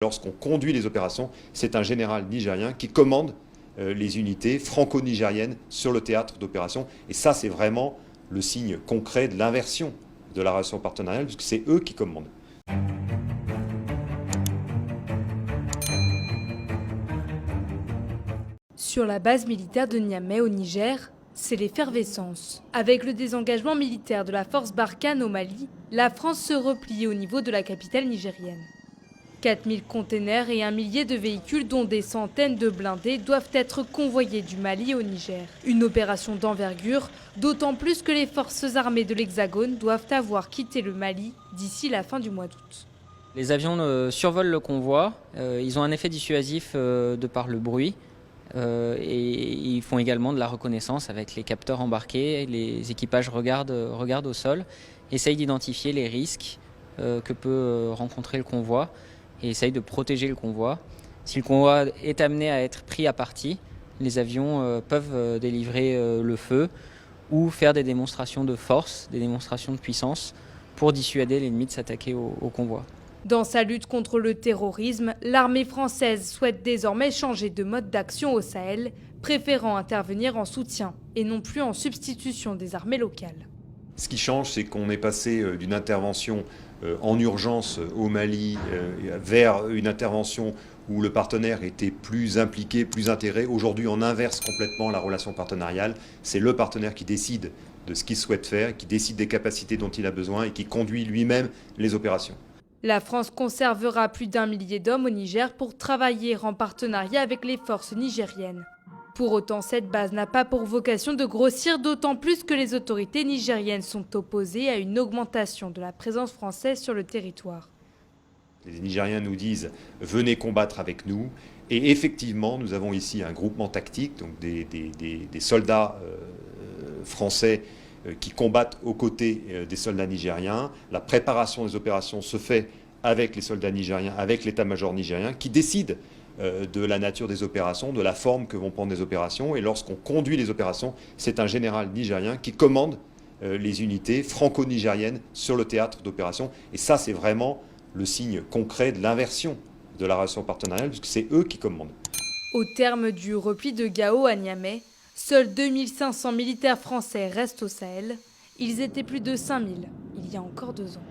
Lorsqu'on conduit les opérations, c'est un général nigérien qui commande les unités franco-nigériennes sur le théâtre d'opération. Et ça, c'est vraiment le signe concret de l'inversion de la relation partenariale, puisque c'est eux qui commandent. Sur la base militaire de Niamey au Niger, c'est l'effervescence. Avec le désengagement militaire de la force Barkhane au Mali, la France se replie au niveau de la capitale nigérienne. 4000 containers et un millier de véhicules, dont des centaines de blindés, doivent être convoyés du Mali au Niger. Une opération d'envergure, d'autant plus que les forces armées de l'Hexagone doivent avoir quitté le Mali d'ici la fin du mois d'août. Les avions survolent le convoi, ils ont un effet dissuasif de par le bruit. Et ils font également de la reconnaissance avec les capteurs embarqués. Les équipages regardent au sol, essayent d'identifier les risques que peut rencontrer le convoi et essayent de protéger le convoi. Si le convoi est amené à être pris à partie, les avions peuvent délivrer le feu ou faire des démonstrations de force, des démonstrations de puissance pour dissuader l'ennemi de s'attaquer au convoi. Dans sa lutte contre le terrorisme, l'armée française souhaite désormais changer de mode d'action au Sahel, préférant intervenir en soutien et non plus en substitution des armées locales. Ce qui change, c'est qu'on est passé d'une intervention en urgence au Mali vers une intervention où le partenaire était plus impliqué, plus intégré. Aujourd'hui, on inverse complètement la relation partenariale. C'est le partenaire qui décide de ce qu'il souhaite faire, qui décide des capacités dont il a besoin et qui conduit lui-même les opérations. La France conservera plus d'1 millier d'hommes au Niger pour travailler en partenariat avec les forces nigériennes. Pour autant, cette base n'a pas pour vocation de grossir, d'autant plus que les autorités nigériennes sont opposées à une augmentation de la présence française sur le territoire. Les Nigériens nous disent « venez combattre avec nous ». Et effectivement, nous avons ici un groupement tactique, donc des soldats français qui combattent aux côtés des soldats nigériens. La préparation des opérations se fait avec les soldats nigériens, avec l'état-major nigérien, qui décide de la nature des opérations, de la forme que vont prendre les opérations. Et lorsqu'on conduit les opérations, c'est un général nigérien qui commande les unités franco-nigériennes sur le théâtre d'opération. Et ça, c'est vraiment le signe concret de l'inversion de la relation partenariale, puisque c'est eux qui commandent. Au terme du repli de Gao à Niamey, seuls 2500 militaires français restent au Sahel. Ils étaient plus de 5000 il y a encore 2 ans.